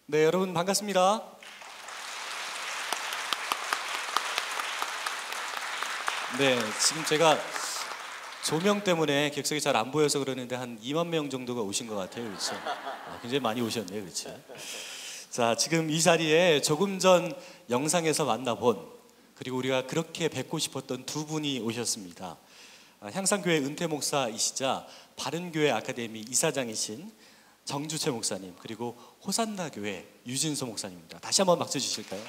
네, 여러분 반갑습니다. 네, 지금 제가 조명 때문에 객석이 잘 안 보여서 그러는데 한 2만 명 정도가 오신 것 같아요. 그렇죠? 굉장히 많이 오셨네요. 그렇죠? 자, 지금 이 자리에 조금 전 영상에서 만나본, 그리고 우리가 그렇게 뵙고 싶었던 두 분이 오셨습니다. 향상교회 은퇴 목사이시자 바른교회 아카데미 이사장이신 정주채 목사님, 그리고 호산나 교회 유진소 목사님입니다. 다시 한번 박수 주실까요?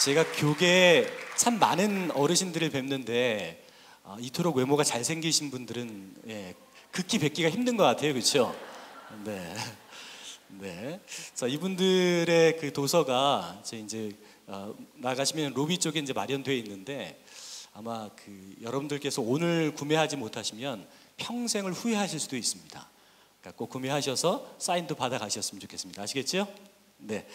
제가 교계에 참 많은 어르신들을 뵙는데 이토록 외모가 잘생기신 분들은 극히 뵙기가 힘든 것 같아요. 그렇죠? 네. 네. 자, 이분들의 그 도서가 이제 나가시면 로비 쪽에 이제 마련되어 있는데, 아마 그 여러분들께서 오늘 구매하지 못하시면 평생을 후회하실 수도 있습니다. 그러니까 꼭 구매하셔서 사인도 받아 가셨으면 좋겠습니다. 아시겠죠? 네.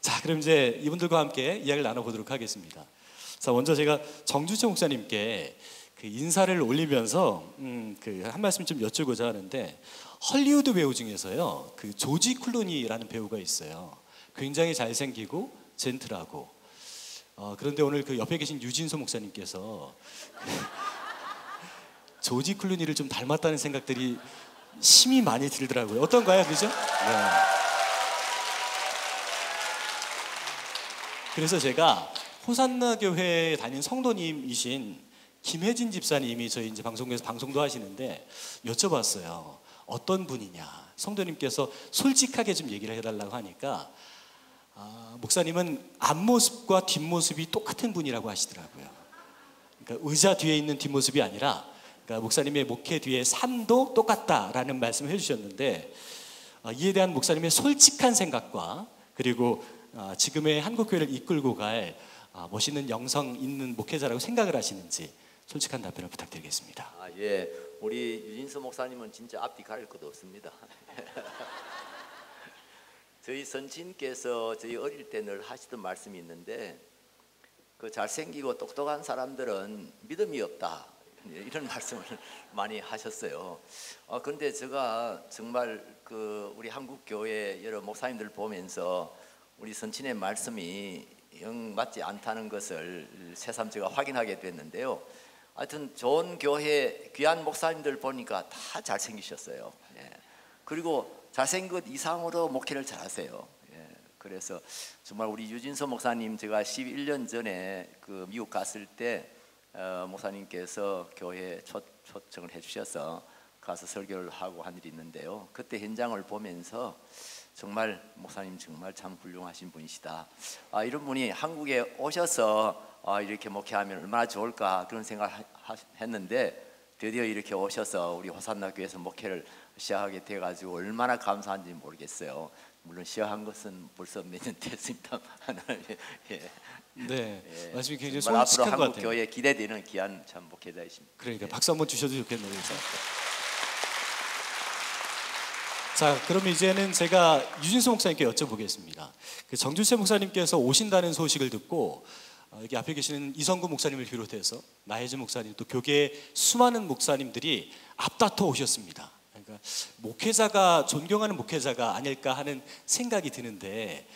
자, 그럼 이제 이분들과 함께 이야기를 나눠보도록 하겠습니다. 자, 먼저 제가 정주채 목사님께 그 인사를 올리면서 한 말씀 좀 여쭈고자 하는데, 헐리우드 배우 중에서요, 그 조지 클루니라는 배우가 있어요. 굉장히 잘생기고 젠틀하고. 그런데 오늘 그 옆에 계신 유진소 목사님께서 조지 클루니를 좀 닮았다는 생각들이 심히 많이 들더라고요. 어떤가요, 그죠? 네. 그래서 제가 호산나 교회에 다니는 성도님이신 김혜진 집사님이 저희 이제 방송국에서 방송도 하시는데 여쭤봤어요. 어떤 분이냐? 성도님께서 솔직하게 좀 얘기를 해달라고 하니까 목사님은 앞모습과 뒷모습이 똑같은 분이라고 하시더라고요. 그러니까 의자 뒤에 있는 뒷모습이 아니라, 그러니까 목사님의 목회 뒤에 삶도 똑같다라는 말씀을 해주셨는데, 이에 대한 목사님의 솔직한 생각과, 그리고 지금의 한국교회를 이끌고 갈 멋있는 영성 있는 목회자라고 생각을 하시는지 솔직한 답변을 부탁드리겠습니다. 예, 우리 유진서 목사님은 진짜 앞뒤 가릴 것도 없습니다. 저희 선친께서 저희 어릴 때 늘 하시던 말씀이 있는데, 그 잘생기고 똑똑한 사람들은 믿음이 없다, 이런 말씀을 많이 하셨어요. 그런데 제가 정말 우리 한국 교회 여러 목사님들 보면서 우리 선친의 말씀이 영 맞지 않다는 것을 새삼 제가 확인하게 됐는데요. 하여튼 좋은 교회 귀한 목사님들 보니까 다 잘생기셨어요. 예. 그리고 잘생긴 것 이상으로 목회를 잘하세요. 예. 그래서 정말 우리 유진서 목사님, 제가 11년 전에 그 미국 갔을 때 목사님께서 교회에 초청을 해주셔서 가서 설교를 하고 한 일이 있는데요. 그때 현장을 보면서 정말 목사님 정말 참 훌륭하신 분이시다. 이런 분이 한국에 오셔서 이렇게 목회하면 얼마나 좋을까, 그런 생각을 했는데, 드디어 이렇게 오셔서 우리 호산나 교회에서 목회를 시작하게 돼가지고 얼마나 감사한지 모르겠어요. 물론 시작한 것은 벌써 몇 년 됐습니다. 예. 네, 예. 말씀이 굉장히 정말 앞으로 솔직한 것 한국 같아요. 교회에 기대되는 귀한 참 목회자이십니다. 그러니까 예. 박수 한번 주셔도 좋겠네요. 그래서. 자, 그럼 이제는 제가 유진소 목사님께 여쭤보겠습니다. 그 정주채 목사님께서 오신다는 소식을 듣고 여기 앞에 계시는 이성구 목사님을 비롯해서 나혜진 목사님, 또 교계의 수많은 목사님들이 앞다퉈 오셨습니다. 그러니까 목회자가, 존경하는 목회자가 아닐까 하는 생각이 드는데,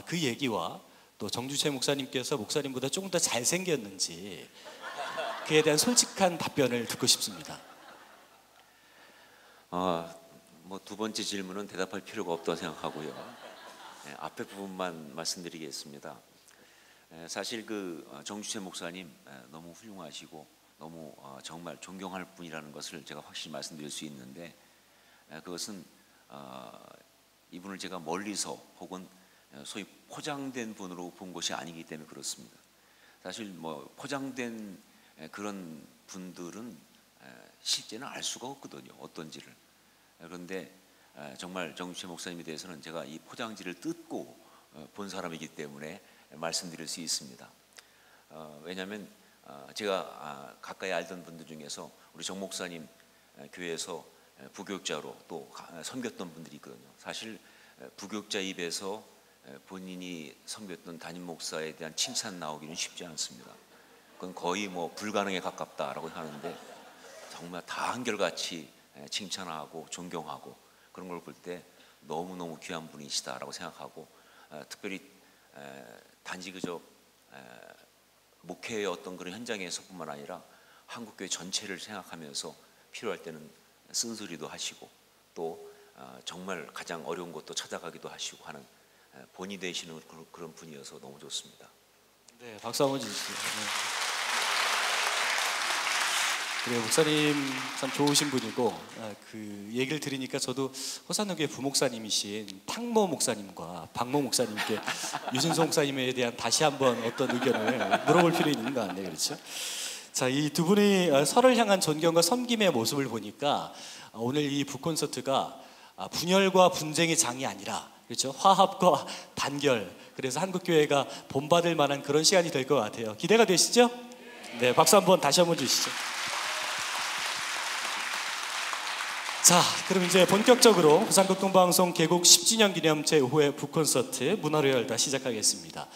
그 얘기와 또 정주채 목사님께서 목사님보다 조금 더 잘생겼는지 그에 대한 솔직한 답변을 듣고 싶습니다. 뭐 두 번째 질문은 대답할 필요가 없다고 생각하고요. 앞에 부분만 말씀드리겠습니다. 사실 그 정주채 목사님 너무 훌륭하시고 너무 정말 존경할 분이라는 것을 제가 확실히 말씀드릴 수 있는데, 그것은 이분을 제가 멀리서 혹은 소위 포장된 분으로 본 것이 아니기 때문에 그렇습니다. 사실 뭐 포장된 그런 분들은 실제는 알 수가 없거든요, 어떤지를. 그런데 정말 정주채 목사님에 대해서는 제가 이 포장지를 뜯고 본 사람이기 때문에 말씀드릴 수 있습니다. 왜냐하면 제가 가까이 알던 분들 중에서 우리 정 목사님 교회에서 부교육자로 또 섬겼던 분들이 있거든요. 사실 부교육자 입에서 본인이 섬겼던 담임 목사에 대한 칭찬 나오기는 쉽지 않습니다. 그건 거의 뭐 불가능에 가깝다라고 하는데, 정말 다 한결같이 칭찬하고 존경하고 그런 걸 볼 때 너무너무 귀한 분이시다라고 생각하고 특별히 단지 그저 목회의 어떤 그런 현장에서뿐만 아니라 한국교회 전체를 생각하면서 필요할 때는 쓴소리도 하시고 또 정말 가장 어려운 것도 찾아가기도 하시고 하는 본이 되시는 그런 분이어서 너무 좋습니다. 네, 박수 한번 주시죠. 네. 그래, 목사님 참 좋으신 분이고 그 얘기를 들으니까 저도 호산교회 부목사님이신 탕모 목사님과 박모 목사님께 유진성 목사님에 대한 다시 한번 어떤 의견을 물어볼 필요 있는 것 같네요. 그렇죠? 자, 이 두 분이 서로를 향한 존경과 섬김의 모습을 보니까 오늘 이 북콘서트가 분열과 분쟁의 장이 아니라 그렇죠? 화합과 단결. 그래서 한국교회가 본받을 만한 그런 시간이 될 것 같아요. 기대가 되시죠? 네, 박수 한번 다시 한번 주시죠. 자, 그럼 이제 본격적으로 부산극동방송 개국 10주년 기념 제5회 북콘서트 문화로 열다 시작하겠습니다.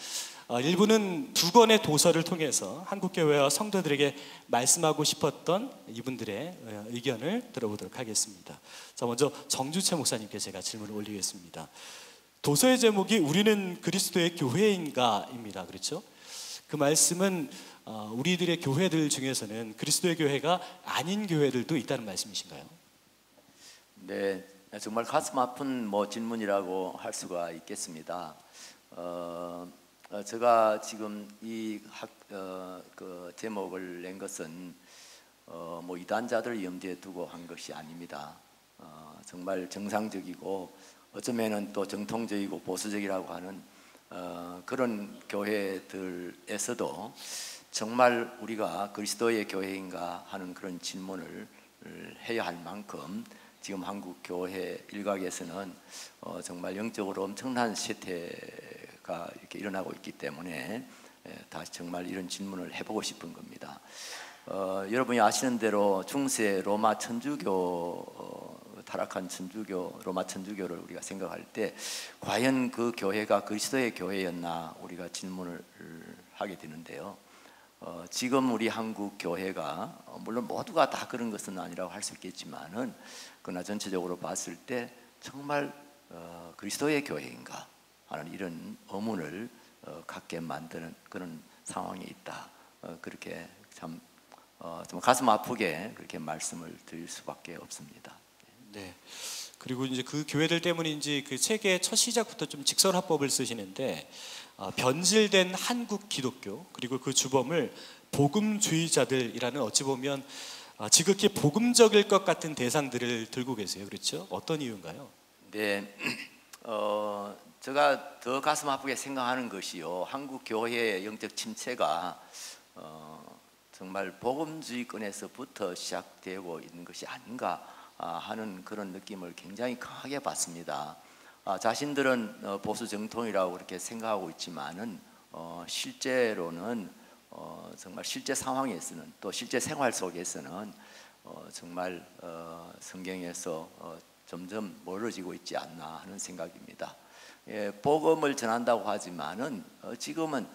1부는 두 권의 도서를 통해서 한국교회와 성도들에게 말씀하고 싶었던 이분들의 의견을 들어보도록 하겠습니다. 자, 먼저 정주채 목사님께 제가 질문을 올리겠습니다. 도서의 제목이 우리는 그리스도의 교회인가입니다. 그렇죠? 그 말씀은 우리들의 교회들 중에서는 그리스도의 교회가 아닌 교회들도 있다는 말씀이신가요? 네, 정말 가슴 아픈 질문이라고 할 수가 있겠습니다. 제가 지금 이 그 제목을 낸 것은 이단자들 염두에 두고 한 것이 아닙니다. 정말 정상적이고 어쩌면은 또 정통적이고 보수적이라고 하는 그런 교회들에서도 정말 우리가 그리스도의 교회인가 하는 그런 질문을 해야 할 만큼 지금 한국 교회 일각에서는 정말 영적으로 엄청난 쇠퇴가 이렇게 일어나고 있기 때문에 다시 정말 이런 질문을 해보고 싶은 겁니다. 여러분이 아시는 대로 중세 로마 천주교 타락한 천주교 로마 천주교를 우리가 생각할 때 과연 그 교회가 그리스도의 교회였나 우리가 질문을 하게 되는데요. 지금 우리 한국 교회가 물론 모두가 다 그런 것은 아니라고 할 수 있겠지만은 그러나 전체적으로 봤을 때 정말 그리스도의 교회인가 하는 이런 의문을 갖게 만드는 그런 상황에 있다. 그렇게 참 좀 가슴 아프게 그렇게 말씀을 드릴 수밖에 없습니다. 네. 그리고 이제 그 교회들 때문인지 그 책의 첫 시작부터 좀 직설화법을 쓰시는데 변질된 한국 기독교 그리고 그 주범을 복음주의자들이라는 어찌 보면 지극히 복음적일 것 같은 대상들을 들고 계세요. 그렇죠? 어떤 이유인가요? 네, 제가 더 가슴 아프게 생각하는 것이요, 한국 교회의 영적 침체가 정말 복음주의권에서부터 시작되고 있는 것이 아닌가 하는 그런 느낌을 굉장히 강하게 받습니다. 자신들은 보수 정통이라고 그렇게 생각하고 있지만은 실제로는 정말 실제 상황에서는 또 실제 생활 속에서는 정말 성경에서 점점 멀어지고 있지 않나 하는 생각입니다. 복음을 전한다고 하지만은 지금은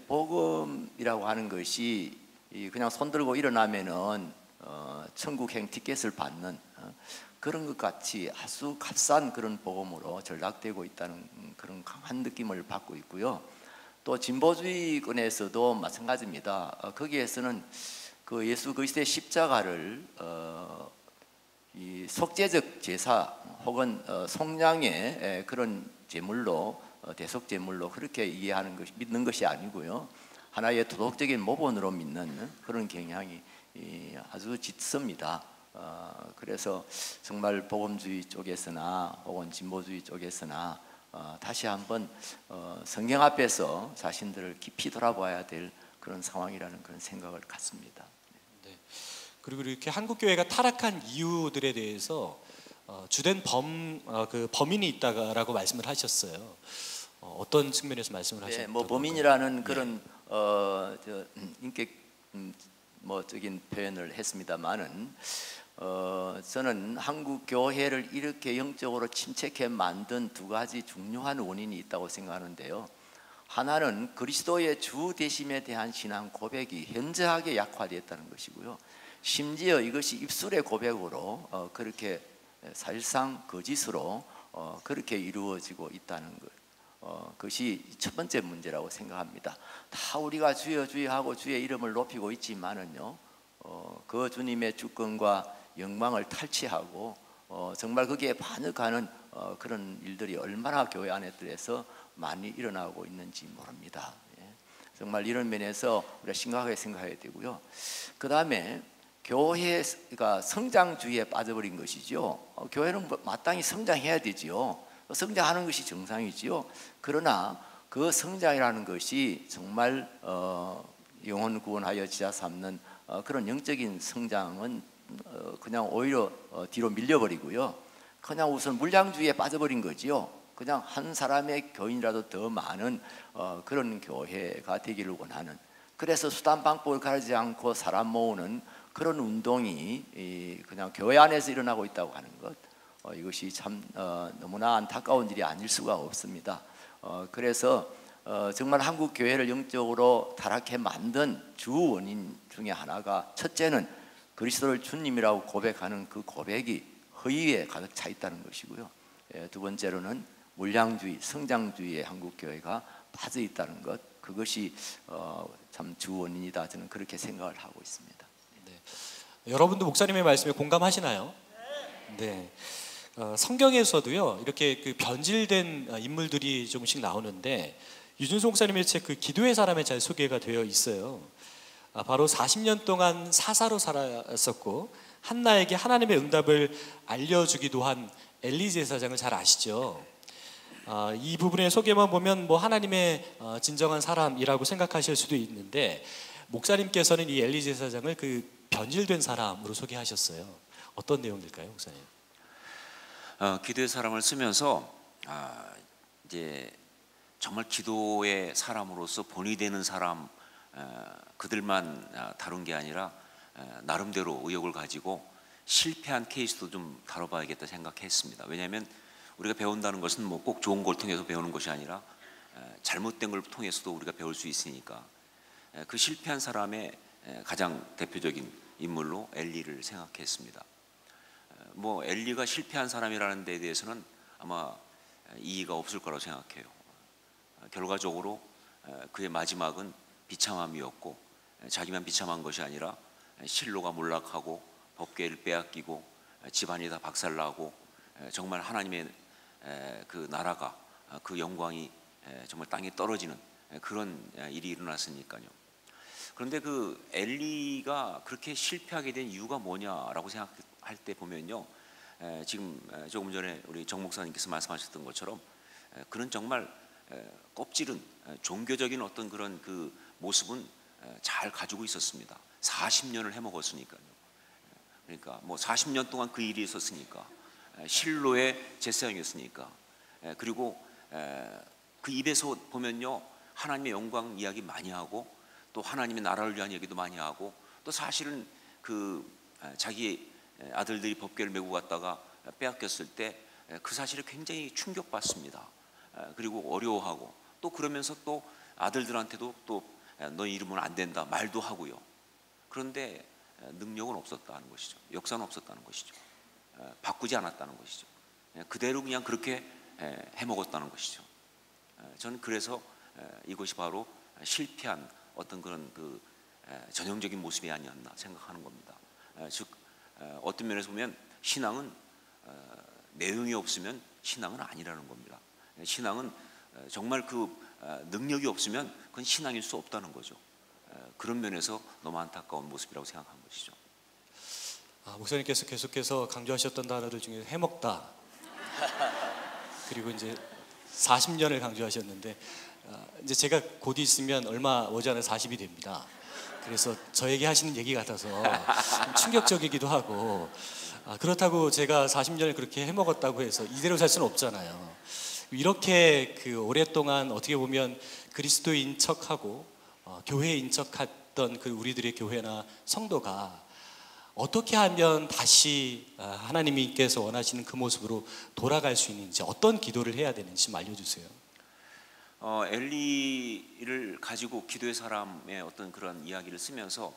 복음이라고 하는 것이 그냥 손들고 일어나면은 천국행 티켓을 받는 그런 것 같이 아주 값싼 그런 복음으로 전락되고 있다는 그런 강한 느낌을 받고 있고요. 또 진보주의권에서도 마찬가지입니다. 거기에서는 그 예수 그리스도의 십자가를 이 속죄적 제사 혹은 속량의 그런 제물로 대속 제물로 그렇게 이해하는 것이 믿는 것이 아니고요, 하나의 도덕적인 모본으로 믿는 그런 경향이 아주 짙습니다. 그래서 정말 복음주의 쪽에서나 혹은 진보주의 쪽에서나 다시 한번 성경 앞에서 자신들을 깊이 돌아봐야 될 그런 상황이라는 그런 생각을 갖습니다. 네. 그리고 이렇게 한국 교회가 타락한 이유들에 대해서 주된 범인이 있다라고 말씀을 하셨어요. 어떤 측면에서 말씀을 하셨나요? 네, 범인이라는 그런 인격적인 표현을 했습니다만은 저는 한국 교회를 이렇게 영적으로 침체케 만든 두 가지 중요한 원인이 있다고 생각하는데요. 하나는 그리스도의 주 되심에 대한 신앙 고백이 현저하게 약화되었다는 것이고요. 심지어 이것이 입술의 고백으로 그렇게 사실상 거짓으로 그렇게 이루어지고 있다는 것. 그것이 첫 번째 문제라고 생각합니다. 다 우리가 주여 주여 하고 주의 이름을 높이고 있지만은요, 그 주님의 주권과 영광을 탈취하고 정말 거기에 반역하는 그런 일들이 얼마나 교회 안에들에서 많이 일어나고 있는지 모릅니다. 예. 정말 이런 면에서 우리가 심각하게 생각해야 되고요. 그 다음에 교회가 성장주의에 빠져버린 것이죠. 교회는 마땅히 성장해야 되지요. 성장하는 것이 정상이지요. 그러나 그 성장이라는 것이 정말 영혼 구원하여 지하 삼는 그런 영적인 성장은 그냥 오히려 뒤로 밀려버리고요. 그냥 우선 물량주의에 빠져버린 거지요. 그냥 한 사람의 교인이라도 더 많은 그런 교회가 되기를 원하는, 그래서 수단 방법을 가리지 않고 사람 모으는 그런 운동이 그냥 교회 안에서 일어나고 있다고 하는 것, 이것이 참 너무나 안타까운 일이 아닐 수가 없습니다. 그래서 정말 한국 교회를 영적으로 타락해 만든 주 원인 중에 하나가, 첫째는 그리스도를 주님이라고 고백하는 그 고백이 허위에 가득 차 있다는 것이고요. 두 번째로는 물량주의, 성장주의에 한국 교회가 빠져 있다는 것, 그것이 참 주 원인이다, 저는 그렇게 생각을 하고 있습니다. 네. 여러분도 목사님의 말씀에 공감하시나요? 네. 성경에서도요, 이렇게 그 변질된 인물들이 조금씩 나오는데, 유준수 목사님의 책 그 기도의 사람에 잘 소개가 되어 있어요. 바로 40년 동안 사사로 살았었고 한나에게 하나님의 응답을 알려주기도 한 엘리 제사장을 잘 아시죠? 이 부분의 소개만 보면 뭐 하나님의 진정한 사람이라고 생각하실 수도 있는데, 목사님께서는 이 엘리 제사장을 그 변질된 사람으로 소개하셨어요. 어떤 내용일까요, 목사님? 기도의 사람을 쓰면서 이제 정말 기도의 사람으로서 본이 되는 사람, 그들만 다룬 게 아니라 나름대로 의욕을 가지고 실패한 케이스도 좀 다뤄봐야겠다 생각했습니다. 왜냐하면 우리가 배운다는 것은 뭐 꼭 좋은 걸 통해서 배우는 것이 아니라 잘못된 걸 통해서도 우리가 배울 수 있으니까, 그 실패한 사람의 가장 대표적인 인물로 엘리를 생각했습니다. 뭐 엘리가 실패한 사람이라는 데에 대해서는 아마 이의가 없을 거라고 생각해요. 결과적으로 그의 마지막은 비참함이었고, 자기만 비참한 것이 아니라 실로가 몰락하고 법궤를 빼앗기고 집안이 다 박살나고 정말 하나님의 그 나라가, 그 영광이 정말 땅에 떨어지는 그런 일이 일어났으니까요. 그런데 그 엘리가 그렇게 실패하게 된 이유가 뭐냐라고 생각할 때 보면요, 지금 조금 전에 우리 정 목사님께서 말씀하셨던 것처럼 그는 정말 껍질은 종교적인 어떤 그런 그 모습은 잘 가지고 있었습니다. 40년을 해먹었으니까요. 그러니까 뭐 40년 동안 그 일이 있었으니까, 실로의 제사장이었으니까, 그리고 그 입에서 보면요, 하나님의 영광 이야기 많이 하고 또 하나님의 나라를 위한 얘기도 많이 하고, 또 사실은 그 자기 아들들이 법궤를 메고 갔다가 빼앗겼을 때 그 사실에 굉장히 충격받습니다. 그리고 어려워하고, 또 그러면서 또 아들들한테도 또 너 이러면 안 된다 말도 하고요. 그런데 능력은 없었다는 것이죠. 역사는 없었다는 것이죠. 바꾸지 않았다는 것이죠. 그대로 그냥 그렇게 해먹었다는 것이죠. 저는 그래서 이것이 바로 실패한 어떤 그런 그 전형적인 모습이 아니었나 생각하는 겁니다. 즉 어떤 면에서 보면 신앙은 내용이 없으면 신앙은 아니라는 겁니다. 신앙은 정말 그 능력이 없으면 그건 신앙일 수 없다는 거죠. 그런 면에서 너무 안타까운 모습이라고 생각한 것이죠. 목사님께서 계속해서 강조하셨던 단어들 중에 해먹다, 그리고 이제 40년을 강조하셨는데, 이제 제가 곧 있으면 얼마 오전에 40이 됩니다. 그래서 저에게 하시는 얘기 같아서 충격적이기도 하고, 그렇다고 제가 40년을 그렇게 해먹었다고 해서 이대로 살 수는 없잖아요. 이렇게 그 오랫동안 어떻게 보면 그리스도인 척하고 교회인 척했던 그 우리들의 교회나 성도가 어떻게 하면 다시 하나님께서 원하시는 그 모습으로 돌아갈 수 있는지, 어떤 기도를 해야 되는지 좀 알려주세요. 엘리를 가지고 기도의 사람의 어떤 그런 이야기를 쓰면서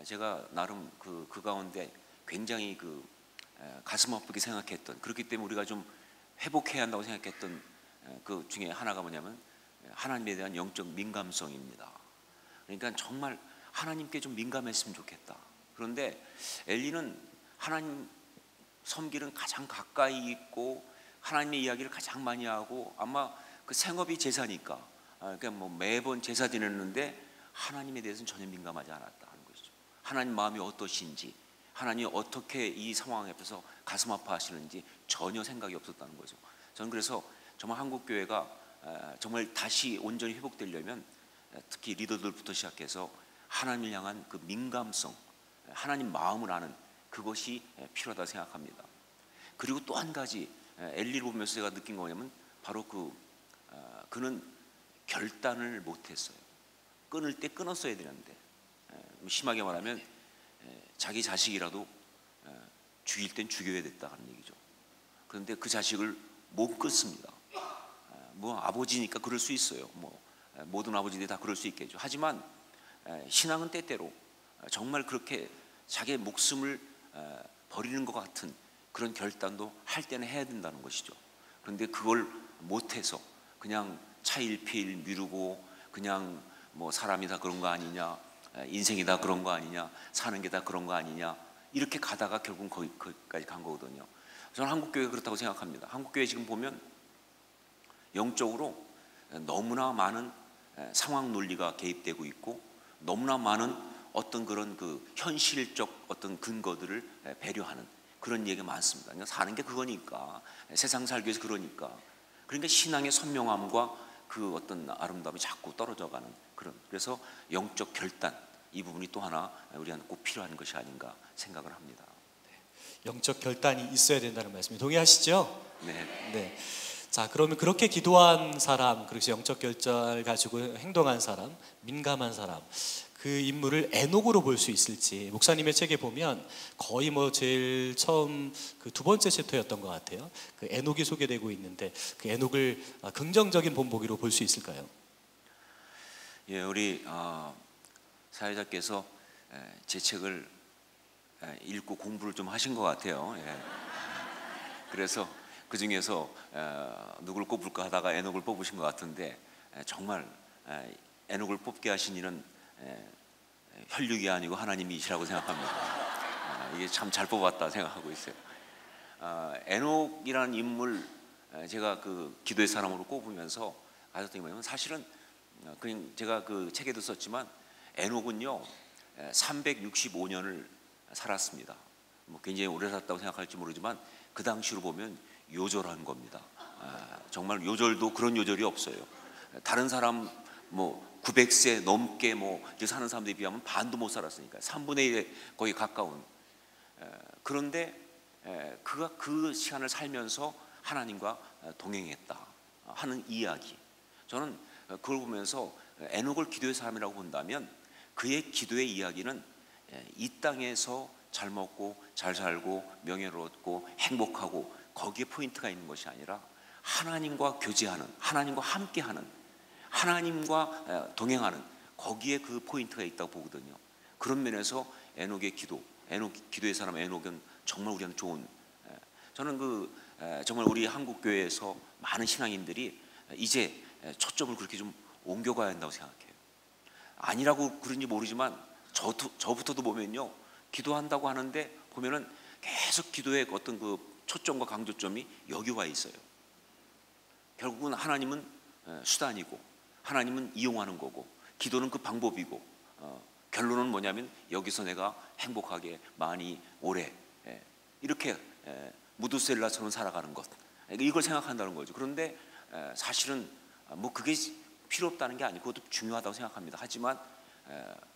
제가 나름 그 가운데 굉장히 가슴 아프게 생각했던, 그렇기 때문에 우리가 좀 회복해야 한다고 생각했던 그 중에 하나가 뭐냐면 하나님에 대한 영적 민감성입니다. 그러니까 정말 하나님께 좀 민감했으면 좋겠다. 그런데 엘리는 하나님 섬기는 가장 가까이 있고 하나님의 이야기를 가장 많이 하고, 아마 그 생업이 제사니까 그러니까 뭐 매번 제사 지냈는데 하나님에 대해서는 전혀 민감하지 않았다는 것이죠. 하나님 마음이 어떠신지, 하나님이 어떻게 이 상황 앞에서 가슴 아파하시는지 전혀 생각이 없었다는 거죠. 저는 그래서 정말 한국 교회가 정말 다시 온전히 회복되려면 특히 리더들부터 시작해서 하나님을 향한 그 민감성, 하나님 마음을 아는 그것이 필요하다 생각합니다. 그리고 또 한 가지 엘리를 보면서 제가 느낀 거냐면 바로 그는 결단을 못했어요. 끊을 때 끊었어야 되는데, 심하게 말하면 자기 자식이라도 죽일 땐 죽여야 됐다는 얘기죠. 그런데 그 자식을 못 끊습니다. 뭐 아버지니까 그럴 수 있어요. 뭐 모든 아버지들이 다 그럴 수 있겠죠. 하지만 신앙은 때때로 정말 그렇게 자기의 목숨을 버리는 것 같은 그런 결단도 할 때는 해야 된다는 것이죠. 그런데 그걸 못해서 그냥 차일피일 미루고, 그냥 뭐 사람이 다 그런 거 아니냐, 인생이 다 그런 거 아니냐, 사는 게 다 그런 거 아니냐, 이렇게 가다가 결국은 거기까지 간 거거든요. 저는 한국교회가 그렇다고 생각합니다. 한국교회 지금 보면 영적으로 너무나 많은 상황 논리가 개입되고 있고, 너무나 많은 어떤 그런 그 현실적 어떤 근거들을 배려하는 그런 얘기가 많습니다. 그러니까 사는 게 그거니까, 세상 살기 위해서 그러니까 신앙의 선명함과 그 어떤 아름다움이 자꾸 떨어져 가는 그런, 그래서 영적 결단, 이 부분이 또 하나 우리한테 꼭 필요한 것이 아닌가 생각을 합니다. 영적 결단이 있어야 된다는 말씀이 동의하시죠? 네. 네. 자, 그러면 그렇게 기도한 사람, 그래서 영적 결단을 가지고 행동한 사람, 민감한 사람, 그 인물을 에녹으로 볼 수 있을지, 목사님의 책에 보면 거의 뭐 제일 처음 그 두 번째 챕터였던 것 같아요. 그 에녹이 소개되고 있는데 그 에녹을 긍정적인 본보기로 볼 수 있을까요? 예, 우리 사회자께서 제 책을 읽고 공부를 좀 하신 것 같아요. 예. 그래서 그 중에서 누구를 꼽을까 하다가 에녹을 뽑으신 것 같은데, 정말 에녹을 뽑게 하신 이는 혈육이 아니고 하나님이시라고 생각합니다. 이게 참 잘 뽑았다 생각하고 있어요. 에녹이라는 인물, 제가 그 기도의 사람으로 꼽으면서 가졌던 게 뭐냐면, 사실은 그냥 제가 그 책에도 썼지만 에녹은요 365년을 살았습니다. 뭐 굉장히 오래 살았다고 생각할지 모르지만 그 당시로 보면 요절한 겁니다. 정말 요절도 그런 요절이 없어요. 다른 사람 뭐 900세 넘게 뭐 이렇게 사는 사람들에 비하면 반도 못 살았으니까 3분의 1에 거의 가까운. 그런데 그가 그 시간을 살면서 하나님과 동행했다 하는 이야기, 저는 그걸 보면서 에녹을 기도의 사람이라고 본다면 그의 기도의 이야기는 이 땅에서 잘 먹고 잘 살고 명예를 얻고 행복하고 거기에 포인트가 있는 것이 아니라 하나님과 교제하는, 하나님과 함께하는, 하나님과 동행하는, 거기에 그 포인트가 있다고 보거든요. 그런 면에서 에녹의 기도, 기도의 사람 에녹은 정말 우리한테 좋은, 저는 정말 우리 한국 교회에서 많은 신앙인들이 이제 초점을 그렇게 좀 옮겨가야 한다고 생각해요. 아니라고 그런지 모르지만 저부터도 보면요, 기도한다고 하는데 보면은 계속 기도의 어떤 그 초점과 강조점이 여기 와 있어요. 결국은 하나님은 수단이고 하나님은 이용하는 거고 기도는 그 방법이고, 결론은 뭐냐면 여기서 내가 행복하게 많이 오래 이렇게 무두셀라처럼 살아가는 것, 이걸 생각한다는 거죠. 그런데 사실은 뭐 그게 필요 없다는 게 아니고 그것도 중요하다고 생각합니다. 하지만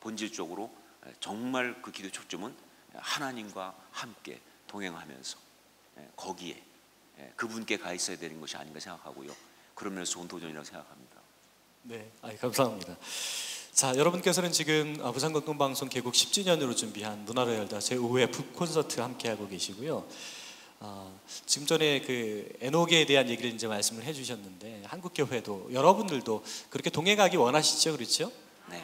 본질적으로 정말 그 기도의 초점은 하나님과 함께 동행하면서 거기에 그분께 가 있어야 되는 것이 아닌가 생각하고요. 그러면서 좋은 도전이라고 생각합니다. 네, 감사합니다. 자, 여러분께서는 지금 부산공동방송 개국 10주년으로 준비한 문화로 열다 제5회 북콘서트 함께하고 계시고요. 지금 전에 그 에녹에 대한 얘기를 이제 말씀을 해주셨는데 한국교회도 여러분들도 그렇게 동행하기 원하시죠, 그렇죠? 네.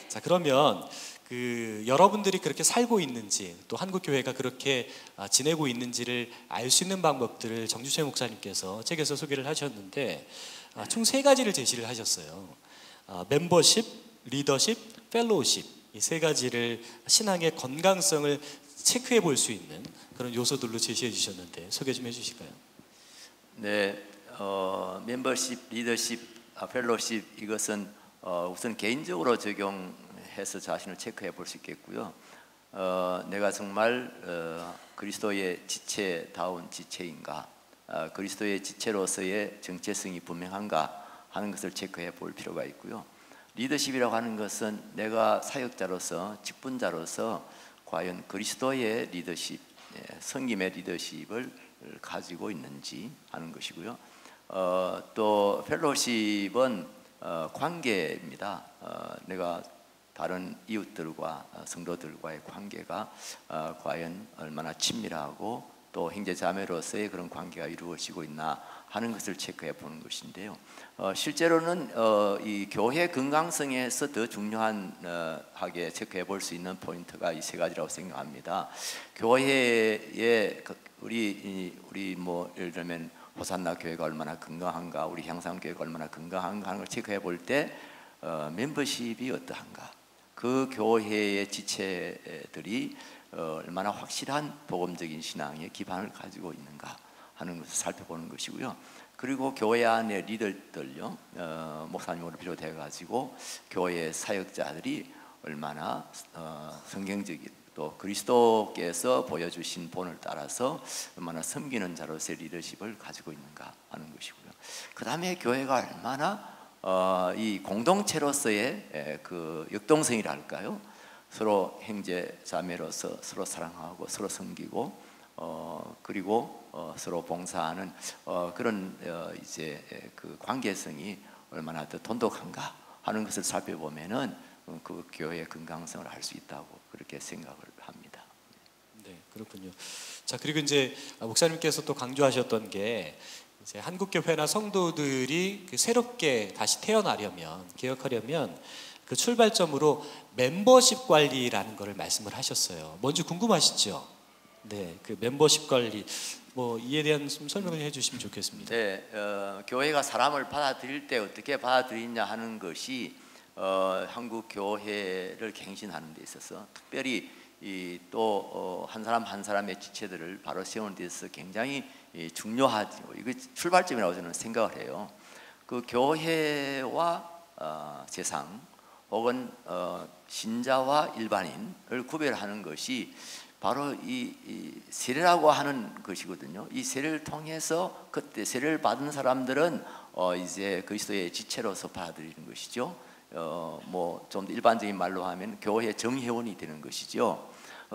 자, 그러면 그 여러분들이 그렇게 살고 있는지 또 한국 교회가 그렇게 지내고 있는지를 알 수 있는 방법들을 정주철 목사님께서 책에서 소개를 하셨는데 총 3가지를 제시를 하셨어요. 멤버십, 리더십, 펠로우십, 이 3가지를 신앙의 건강성을 체크해 볼 수 있는 그런 요소들로 제시해 주셨는데 소개 좀 해주실까요? 네, 멤버십, 리더십, 펠로십 이것은 우선 개인적으로 적용해서 자신을 체크해 볼 수 있겠고요. 내가 정말 그리스도의 지체다운 지체인가, 그리스도의 지체로서의 정체성이 분명한가 하는 것을 체크해 볼 필요가 있고요. 리더십이라고 하는 것은 내가 사역자로서 직분자로서 과연 그리스도의 리더십, 성김의 리더십을 가지고 있는지 하는 것이고요. 또 펠로십은 관계입니다. 내가 다른 이웃들과 성도들과의 관계가 과연 얼마나 친밀하고 또 형제자매로서의 그런 관계가 이루어지고 있나 하는 것을 체크해 보는 것인데요. 실제로는 이 교회 건강성에서 더 중요하게 체크해 볼 수 있는 포인트가 이 3가지라고 생각합니다. 교회에 우리 뭐 예를 들면 호산나 교회가 얼마나 건강한가, 우리 향상 교회가 얼마나 건강한가 하는 걸 체크해 볼 때 멤버십이 어떠한가, 그 교회의 지체들이 얼마나 확실한 복음적인 신앙의 기반을 가지고 있는가 하는 것을 살펴보는 것이고요. 그리고 교회 안의 리더들요, 목사님으로 비롯해 가지고 교회 사역자들이 얼마나 성경적인 또 그리스도께서 보여주신 본을 따라서 얼마나 섬기는 자로서의 리더십을 가지고 있는가 하는 것이고요. 그 다음에 교회가 얼마나 이 공동체로서의 그 역동성이라 할까요? 서로 형제 자매로서 서로 사랑하고 서로 섬기고 그리고 서로 봉사하는 그런 이제 그 관계성이 얼마나 더 돈독한가 하는 것을 살펴보면은 그 교회의 건강성을 알 수 있다고 그렇게 생각을 합니다. 네, 그렇군요. 자, 그리고 이제 목사님께서 또 강조하셨던 게 이제 한국 교회나 성도들이 새롭게 다시 태어나려면, 개혁하려면 그 출발점으로 멤버십 관리라는 것을 말씀을 하셨어요. 뭔지 궁금하시죠? 네, 그 멤버십 관리 뭐 이에 대한 좀 설명을 해주시면 좋겠습니다. 네, 교회가 사람을 받아들일 때 어떻게 받아들이냐 하는 것이 한국 교회를 갱신하는 데 있어서 특별히 또 한 사람 한 사람의 지체들을 바로 세우는 데 있어서 굉장히 중요하죠. 이거 출발점이라고 저는 생각을 해요. 그 교회와 세상 혹은 신자와 일반인을 구별하는 것이 바로 이 세례라고 하는 것이거든요. 이 세례를 통해서 그때 세례를 받은 사람들은 이제 그리스도의 지체로서 받아들이는 것이죠. 뭐 좀 더 일반적인 말로 하면 교회 정회원이 되는 것이죠.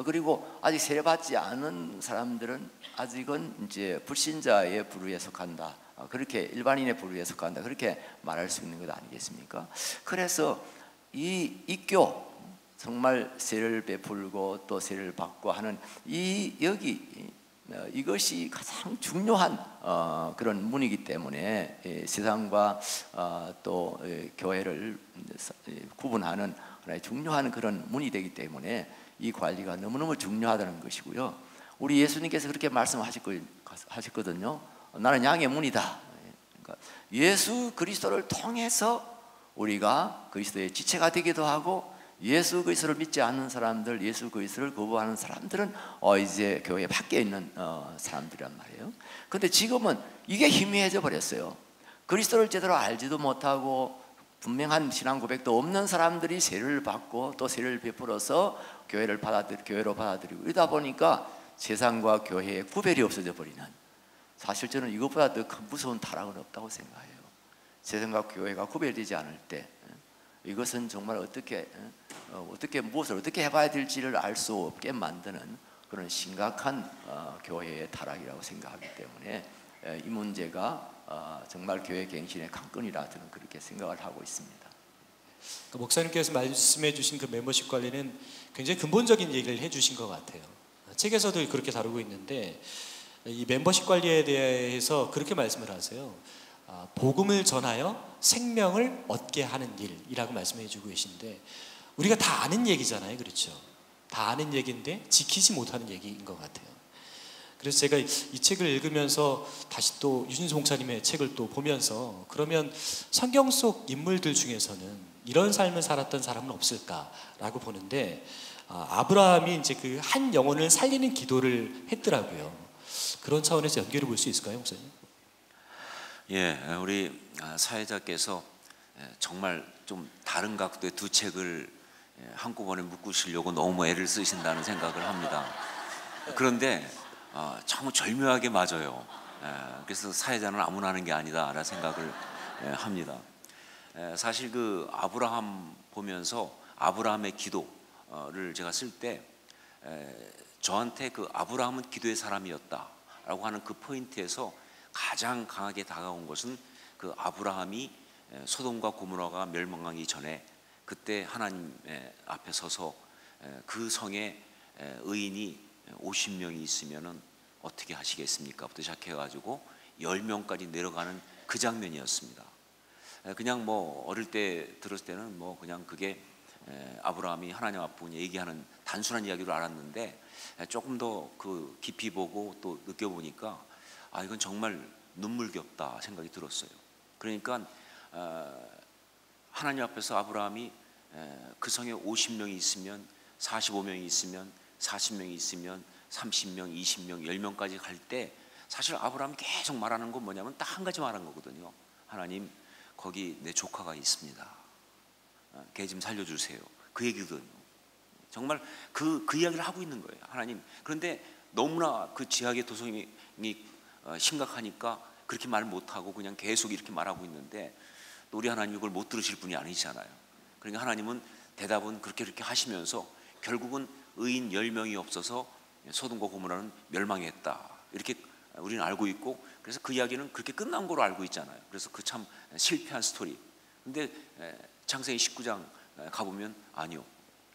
그리고 아직 세례받지 않은 사람들은 아직은 이제 불신자의 부류에 속한다. 그렇게 일반인의 부류에 속한다. 그렇게 말할 수 있는 것 아니겠습니까? 그래서 이 입교 정말 세례를 베풀고 또 세례를 받고 하는 이것이 가장 중요한 그런 문이기 때문에 세상과 또 교회를 구분하는 하나의 중요한 그런 문이 되기 때문에 이 관리가 너무너무 중요하다는 것이고요. 우리 예수님께서 그렇게 말씀하셨거든요. 나는 양의 문이다. 그러니까 예수 그리스도를 통해서 우리가 그리스도의 지체가 되기도 하고, 예수 그리스도를 믿지 않는 사람들, 예수 그리스도를 거부하는 사람들은 이제 교회 밖에 있는 사람들이란 말이에요. 그런데 지금은 이게 희미해져 버렸어요. 그리스도를 제대로 알지도 못하고 분명한 신앙 고백도 없는 사람들이 세례를 받고 또 세례를 베풀어서 교회로 받아들이고 이러다 보니까 세상과 교회의 구별이 없어져 버리는, 사실 저는 이것보다 더 큰 무서운 타락은 없다고 생각해요. 세상과 교회가 구별되지 않을 때 이것은 정말 어떻게 무엇을 어떻게 해봐야 될지를 알 수 없게 만드는 그런 심각한 교회의 타락이라고 생각하기 때문에 이 문제가 정말 교회 갱신의 관건이라 저는 그렇게 생각을 하고 있습니다. 목사님께서 말씀해 주신 그 멤버십 관리는 굉장히 근본적인 얘기를 해 주신 것 같아요. 책에서도 그렇게 다루고 있는데 이 멤버십 관리에 대해서 그렇게 말씀을 하세요. 복음을 전하여 생명을 얻게 하는 일이라고 말씀해 주고 계신데 우리가 다 아는 얘기잖아요, 그렇죠? 다 아는 얘기인데 지키지 못하는 얘기인 것 같아요. 그래서 제가 이 책을 읽으면서 다시 또 유진수 목사님의 책을 또 보면서, 그러면 성경 속 인물들 중에서는 이런 삶을 살았던 사람은 없을까라고 보는데, 아브라함이 이제 그 한 영혼을 살리는 기도를 했더라고요. 그런 차원에서 연결해 볼 수 있을까요, 목사님? 예, 우리 사회자께서 정말 좀 다른 각도의 두 책을 한꺼번에 묶으시려고 너무 애를 쓰신다는 생각을 합니다. 그런데 참 절묘하게 맞아요. 그래서 사회자는 아무나 하는 게 아니다라는 생각을 합니다. 사실 그 아브라함 보면서 아브라함의 기도를 제가 쓸 때 저한테 그 아브라함은 기도의 사람이었다라고 하는 그 포인트에서 가장 강하게 다가온 것은 그 아브라함이 소돔과 고모라가 멸망하기 전에 그때 하나님 앞에 서서 그 성에 의인이 50명이 있으면은 어떻게 하시겠습니까? 부터 시작해가지고 10명까지 내려가는 그 장면이었습니다. 그냥 뭐 어릴 때 들었을 때는 뭐 그냥 그게 아브라함이 하나님 앞에 얘기하는 단순한 이야기로 알았는데, 조금 더 그 깊이 보고 또 느껴보니까 이건 정말 눈물겹다 생각이 들었어요. 그러니까 하나님 앞에서 아브라함이 그 성에 50명이 있으면, 45명이 있으면, 40명이 있으면, 30명, 20명, 10명까지 갈 때 사실 아브라함이 계속 말하는 건 뭐냐면 딱 한 가지 말한 거거든요. 하나님, 거기 내 조카가 있습니다. 걔 좀 살려주세요. 그 얘기거든요. 정말 그 이야기를 하고 있는 거예요, 하나님. 그런데 너무나 그 지하의 도성이 심각하니까 그렇게 말 못하고 그냥 계속 이렇게 말하고 있는데, 또 우리 하나님 이걸 못 들으실 분이 아니잖아요. 그러니까 하나님은 대답은 그렇게 하시면서 결국은 의인 10명이 없어서 소돔과 고모라는 멸망했다, 이렇게 우리는 알고 있고, 그래서 그 이야기는 그렇게 끝난 거로 알고 있잖아요. 그래서 그 참 실패한 스토리. 근데 창세기 19장 가보면 아니요,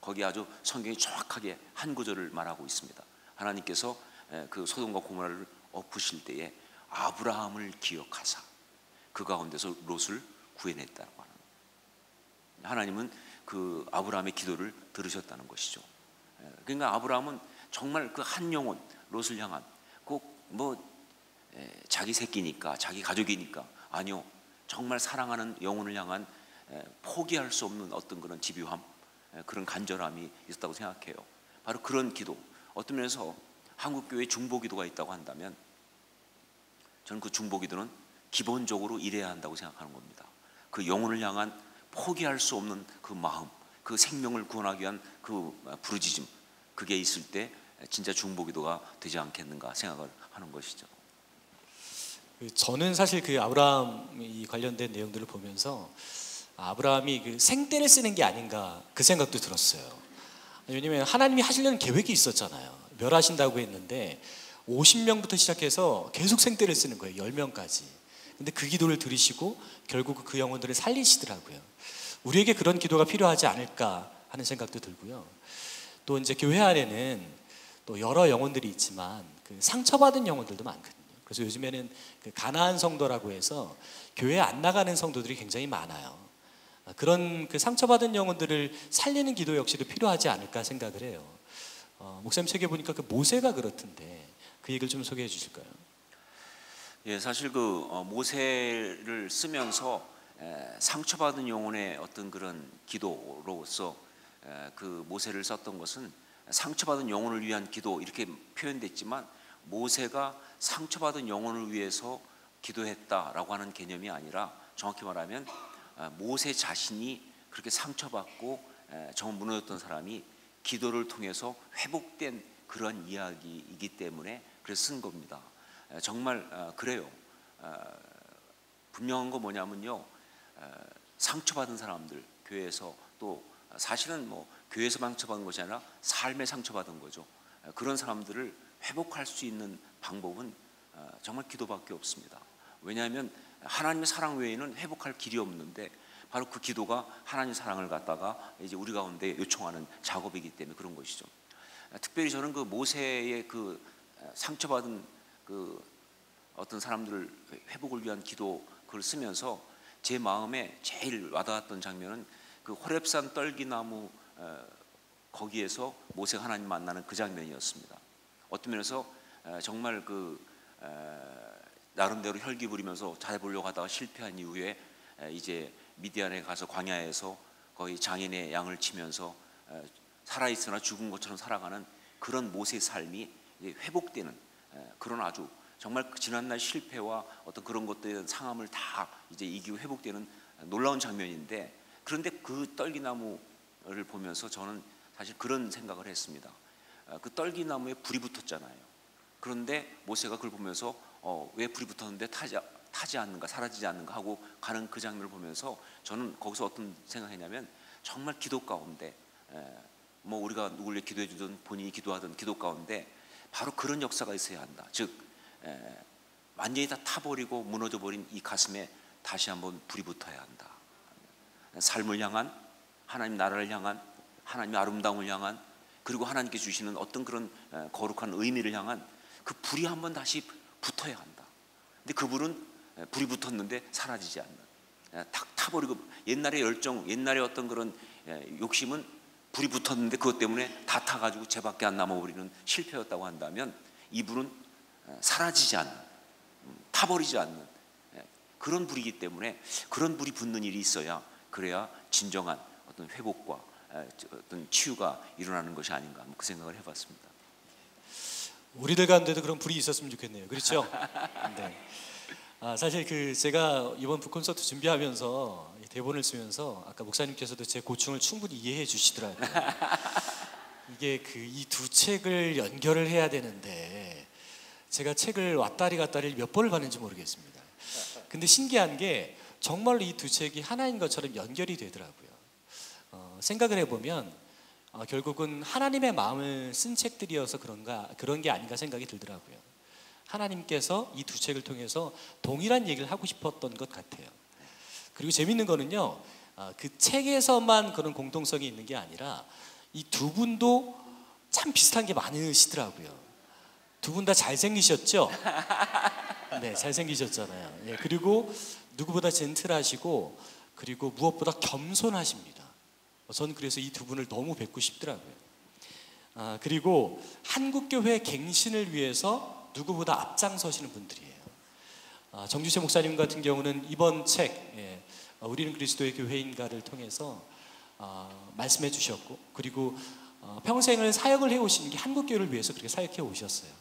거기 아주 성경이 정확하게 한 구절을 말하고 있습니다. 하나님께서 그 소돔과 고모라를 엎으실 때에 아브라함을 기억하사 그 가운데서 롯을 구해냈다고 하는, 하나님은 그 아브라함의 기도를 들으셨다는 것이죠. 그러니까 아브라함은 정말 그 한 영혼 롯을 향한, 꼭 뭐 자기 새끼니까 자기 가족이니까, 아니요, 정말 사랑하는 영혼을 향한 포기할 수 없는 어떤 그런 집요함, 그런 간절함이 있었다고 생각해요. 바로 그런 기도, 어떤 면에서 한국교회 중보기도가 있다고 한다면 저는 그 중보기도는 기본적으로 이래야 한다고 생각하는 겁니다. 그 영혼을 향한 포기할 수 없는 그 마음, 그 생명을 구원하기 위한 그 부르짖음, 그게 있을 때 진짜 중보기도가 되지 않겠는가 생각을 하는 것이죠. 저는 사실 그 아브라함이 관련된 내용들을 보면서 아브라함이 그 생떼를 쓰는 게 아닌가 그 생각도 들었어요. 왜냐하면 하나님이 하시려는 계획이 있었잖아요. 멸하신다고 했는데 50명부터 시작해서 계속 생떼를 쓰는 거예요. 10명까지. 근데 그 기도를 들으시고 결국 그 영혼들을 살리시더라고요. 우리에게 그런 기도가 필요하지 않을까 하는 생각도 들고요. 또 이제 교회 안에는 또 여러 영혼들이 있지만 그 상처받은 영혼들도 많거든요. 그래서 요즘에는 그 가나안 성도라고 해서 교회 안 나가는 성도들이 굉장히 많아요. 그런 그 상처받은 영혼들을 살리는 기도 역시도 필요하지 않을까 생각을 해요. 목사님 책에 보니까 그 모세가 그렇던데 그 얘기를 좀 소개해 주실까요? 예, 사실 그 모세를 쓰면서 상처받은 영혼의 어떤 그런 기도로서 그 모세를 썼던 것은 상처받은 영혼을 위한 기도 이렇게 표현됐지만, 모세가 상처받은 영혼을 위해서 기도했다라고 하는 개념이 아니라, 정확히 말하면 모세 자신이 그렇게 상처받고 정말 무너졌던 사람이 기도를 통해서 회복된 그런 이야기이기 때문에 그래서 쓴 겁니다. 정말 그래요. 분명한 거 뭐냐면요, 상처받은 사람들, 교회에서, 또 사실은 뭐 교회에서 상처받은 것이 아니라 삶에 상처받은 거죠. 그런 사람들을 회복할 수 있는 방법은 정말 기도밖에 없습니다. 왜냐하면 하나님의 사랑 외에는 회복할 길이 없는데, 바로 그 기도가 하나님의 사랑을 갖다가 이제 우리 가운데 요청하는 작업이기 때문에 그런 것이죠. 특별히 저는 그 모세의 그 상처받은 그 어떤 사람들을 회복을 위한 기도, 그걸 쓰면서 제 마음에 제일 와닿았던 장면은 그 호렙산 떨기나무 거기에서 모세가 하나님 만나는 그 장면이었습니다. 어떤 면에서 정말 나름대로 혈기 부리면서 잘해보려고 하다가 실패한 이후에 이제 미디안에 가서 광야에서 거의 장인의 양을 치면서 살아있으나 죽은 것처럼 살아가는 그런 모세의 삶이 회복되는 그런 아주 정말 지난날 실패와 어떤 그런 것들에 대한 상함을 다 이제 이기고 회복되는 놀라운 장면인데, 그런데 그 떨기나무를 보면서 저는 사실 그런 생각을 했습니다. 그 떨기나무에 불이 붙었잖아요. 그런데 모세가 그걸 보면서 왜 불이 붙었는데 타지 않는가, 사라지지 않는가 하고 가는 그 장면을 보면서 저는 거기서 어떤 생각했냐면, 정말 기도 가운데 뭐 우리가 누구를 위해 기도해 주든 본인이 기도하든 기도 가운데 바로 그런 역사가 있어야 한다. 즉 완전히 다 타버리고 무너져 버린 이 가슴에 다시 한번 불이 붙어야 한다. 삶을 향한, 하나님 나라를 향한, 하나님의 아름다움을 향한, 그리고 하나님께 주시는 어떤 그런 거룩한 의미를 향한 그 불이 한번 다시 붙어야 한다. 근데 그 불은 불이 붙었는데 사라지지 않는, 탁 타버리고, 옛날의 열정, 옛날의 어떤 그런 욕심은 불이 붙었는데 그것 때문에 다 타가지고 죄밖에 안 남아버리는 실패였다고 한다면, 이 불은 사라지지 않는, 타버리지 않는 그런 불이기 때문에 그런 불이 붙는 일이 있어야, 그래야 진정한 어떤 회복과 어떤 치유가 일어나는 것이 아닌가, 그 생각을 해봤습니다. 우리들 가운데도 그런 불이 있었으면 좋겠네요. 그렇죠? 네. 사실 제가 이번 북콘서트 준비하면서 대본을 쓰면서 아까 목사님께서도 제 고충을 충분히 이해해 주시더라고요. 이게 이 두 책을 연결을 해야 되는데 제가 책을 왔다리 갔다리 몇 번을 봤는지 모르겠습니다. 근데 신기한 게 정말로 이 두 책이 하나인 것처럼 연결이 되더라고요. 생각을 해보면 결국은 하나님의 마음을 쓴 책들이어서 그런 게 아닌가 생각이 들더라고요. 하나님께서 이 두 책을 통해서 동일한 얘기를 하고 싶었던 것 같아요. 그리고 재밌는 거는요, 그 책에서만 그런 공통성이 있는 게 아니라 이 두 분도 참 비슷한 게 많으시더라고요. 두 분 다 잘생기셨죠? 네, 잘생기셨잖아요. 예, 그리고 누구보다 젠틀하시고, 그리고 무엇보다 겸손하십니다. 저는 그래서 이 두 분을 너무 뵙고 싶더라고요. 그리고 한국교회 갱신을 위해서 누구보다 앞장서시는 분들이에요. 정주세 목사님 같은 경우는 이번 책 우리는 그리스도의 교회인가를 통해서 말씀해 주셨고, 그리고 평생을 사역을 해오신 게 한국교회를 위해서 그렇게 사역해 오셨어요.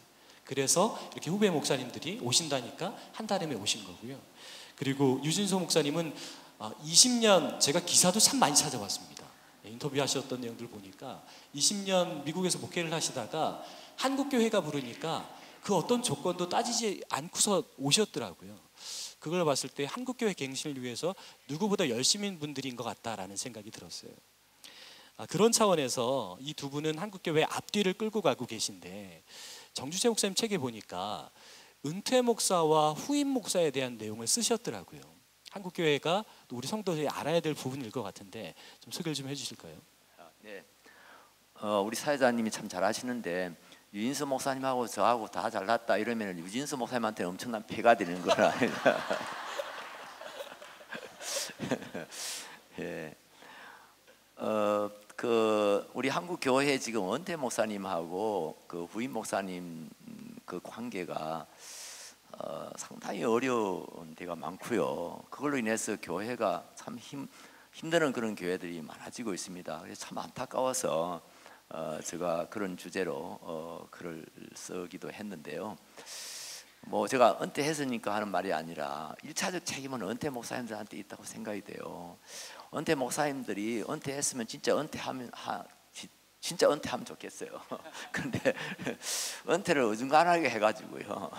그래서 이렇게 후배 목사님들이 오신다니까 한달음에 오신 거고요. 그리고 유진소 목사님은 20년, 제가 기사도 참 많이 찾아봤습니다. 인터뷰하셨던 내용들 보니까 20년 미국에서 목회를 하시다가 한국교회가 부르니까 그 어떤 조건도 따지지 않고서 오셨더라고요. 그걸 봤을 때 한국교회 갱신을 위해서 누구보다 열심인 분들인 것 같다라는 생각이 들었어요. 그런 차원에서 이 두 분은 한국교회 앞뒤를 끌고 가고 계신데, 정주세 목사님 책에 보니까 은퇴 목사와 후임 목사에 대한 내용을 쓰셨더라고요. 한국교회가 또 우리 성도들이 알아야 될 부분일 것 같은데 좀 소개를 좀 해주실까요? 네, 우리 사회자님이 참 잘하시는데, 유진수 목사님하고 저하고 다 잘났다 이러면 유진수 목사님한테 엄청난 폐가 되는 거라. 예. 우리 한국 교회 지금 은퇴 목사님하고 그 후임 목사님 그 관계가 상당히 어려운 데가 많고요. 그걸로 인해서 교회가 참 힘드는 그런 교회들이 많아지고 있습니다. 그래서 참 안타까워서 제가 그런 주제로 글을 쓰기도 했는데요. 뭐 제가 은퇴했으니까 하는 말이 아니라 1차적 책임은 은퇴 목사님들한테 있다고 생각이 돼요. 은퇴 목사님들이 은퇴했으면 진짜 은퇴하면 좋겠어요. 근데 은퇴를 어중간하게 해가지고요.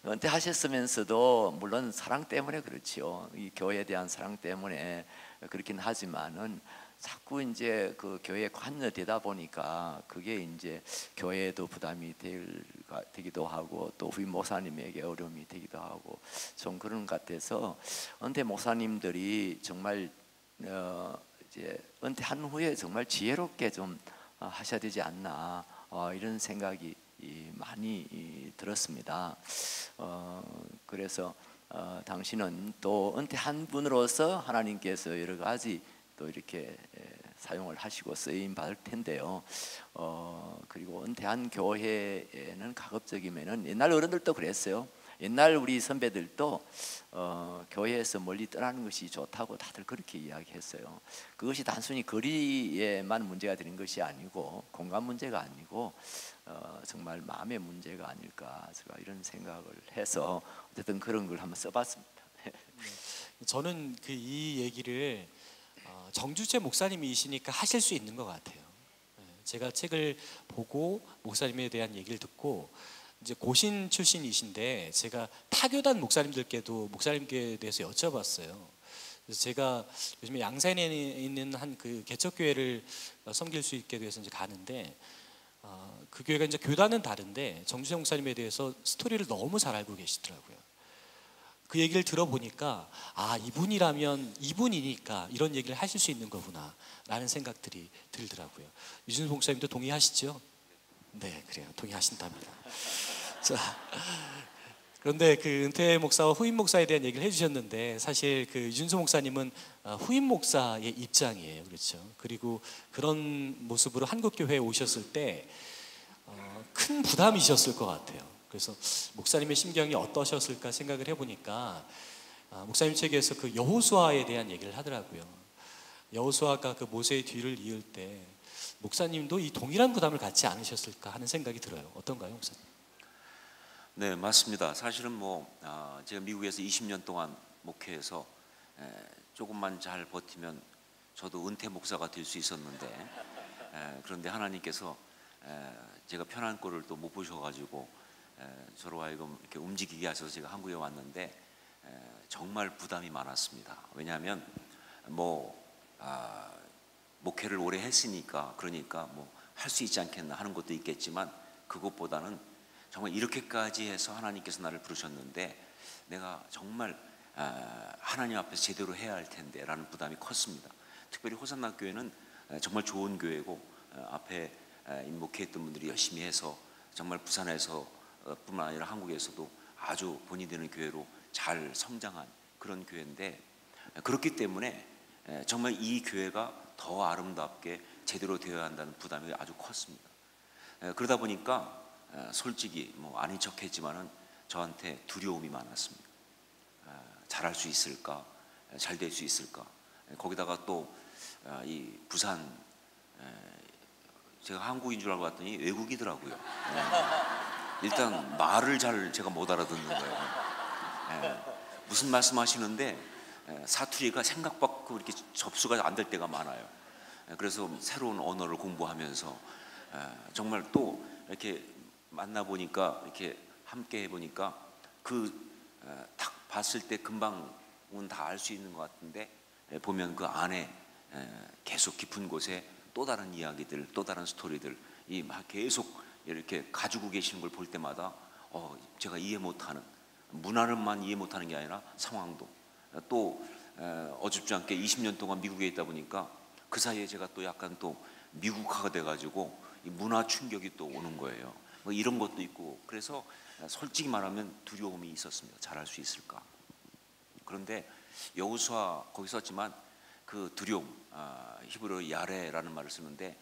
은퇴하셨으면서도 물론 사랑 때문에 그렇지요. 이 교회에 대한 사랑 때문에 그렇긴 하지만은 자꾸 이제 그 교회에 관여되다 보니까 그게 이제 교회에도 부담이 되기도 하고, 또 후임 목사님에게 어려움이 되기도 하고, 좀 그런 것 같아서 은퇴 목사님들이 정말 이제 은퇴한 후에 정말 지혜롭게 좀 하셔야 되지 않나, 이런 생각이 많이 들었습니다. 그래서 당신은 또 은퇴한 분으로서 하나님께서 여러 가지 또 이렇게 사용을 하시고 쓰임 받을 텐데요. 그리고 은퇴한 교회에는 가급적이면은 옛날 어른들도 그랬어요. 옛날 우리 선배들도 교회에서 멀리 떠나는 것이 좋다고 다들 그렇게 이야기했어요. 그것이 단순히 거리에만 문제가 되는 것이 아니고 공간 문제가 아니고 정말 마음의 문제가 아닐까 제가 이런 생각을 해서 어쨌든 그런 걸 한번 써봤습니다. 저는 이 얘기를 정주재 목사님이시니까 하실 수 있는 것 같아요. 제가 책을 보고 목사님에 대한 얘기를 듣고 이제 고신 출신이신데 제가 타교단 목사님들께도 목사님께 대해서 여쭤봤어요. 그래서 제가 요즘에 양산에 있는 한 그 개척교회를 섬길 수 있게 돼서 이제 가는데 그 교회가 이제 교단은 다른데 정주재 목사님에 대해서 스토리를 너무 잘 알고 계시더라고요. 그 얘기를 들어보니까 이분이라면 이분이니까 이런 얘기를 하실 수 있는 거구나 라는 생각들이 들더라고요. 유진수 목사님도 동의하시죠? 네, 그래요. 동의하신답니다. 자, 그런데 그 은퇴 목사와 후임 목사에 대한 얘기를 해주셨는데 사실 그 유진수 목사님은 후임 목사의 입장이에요, 그렇죠? 그리고 그런 모습으로 한국교회에 오셨을 때 큰 부담이셨을 것 같아요. 그래서 목사님의 심경이 어떠셨을까 생각을 해보니까 목사님 책에서 그 여호수아에 대한 얘기를 하더라고요. 여호수아가 그 모세의 뒤를 이을 때 목사님도 이 동일한 부담을 갖지 않으셨을까 하는 생각이 들어요. 어떤가요, 목사님? 네, 맞습니다. 사실은 제가 미국에서 20년 동안 목회해서 조금만 잘 버티면 저도 은퇴 목사가 될 수 있었는데 그런데 하나님께서 제가 편한 꼴을 또 못 보셔가지고 저로 하여금 이렇게 움직이게 하셔서 제가 한국에 왔는데 정말 부담이 많았습니다. 왜냐하면 목회를 오래 했으니까 그러니까 할 수 있지 않겠나 하는 것도 있겠지만 그것보다는 정말 이렇게까지 해서 하나님께서 나를 부르셨는데 내가 정말 하나님 앞에서 제대로 해야 할 텐데 라는 부담이 컸습니다. 특별히 호산나 교회는 정말 좋은 교회고 앞에 목회했던 분들이 열심히 해서 정말 부산에서 뿐만 아니라 한국에서도 아주 본이 되는 교회로 잘 성장한 그런 교회인데 그렇기 때문에 정말 이 교회가 더 아름답게 제대로 되어야 한다는 부담이 아주 컸습니다. 그러다 보니까 솔직히 아닌 척했지만은 저한테 두려움이 많았습니다. 잘할 수 있을까? 잘 될 수 있을까? 거기다가 또 이 부산 제가 한국인 줄 알고 왔더니 외국이더라고요. 일단 말을 잘 제가 못 알아듣는 거예요. 무슨 말씀하시는데 사투리가 생각 밖으로 이렇게 접수가 안 될 때가 많아요. 그래서 새로운 언어를 공부하면서 정말 또 이렇게 만나 보니까 이렇게 함께 해 보니까 딱 봤을 때 금방은 다 알 수 있는 것 같은데 보면 그 안에 계속 깊은 곳에 또 다른 이야기들, 또 다른 스토리들 막 계속 이렇게 가지고 계시는 걸 볼 때마다 제가 이해 못하는 문화를만 이해 못하는 게 아니라 상황도 또 어줍지 않게 20년 동안 미국에 있다 보니까 그 사이에 제가 또 약간 또 미국화가 돼가지고 이 문화 충격이 또 오는 거예요. 이런 것도 있고 그래서 솔직히 말하면 두려움이 있었습니다. 잘할 수 있을까? 그런데 여호수아 거기 썼지만 그 두려움, 히브리어 야레라는 말을 쓰는데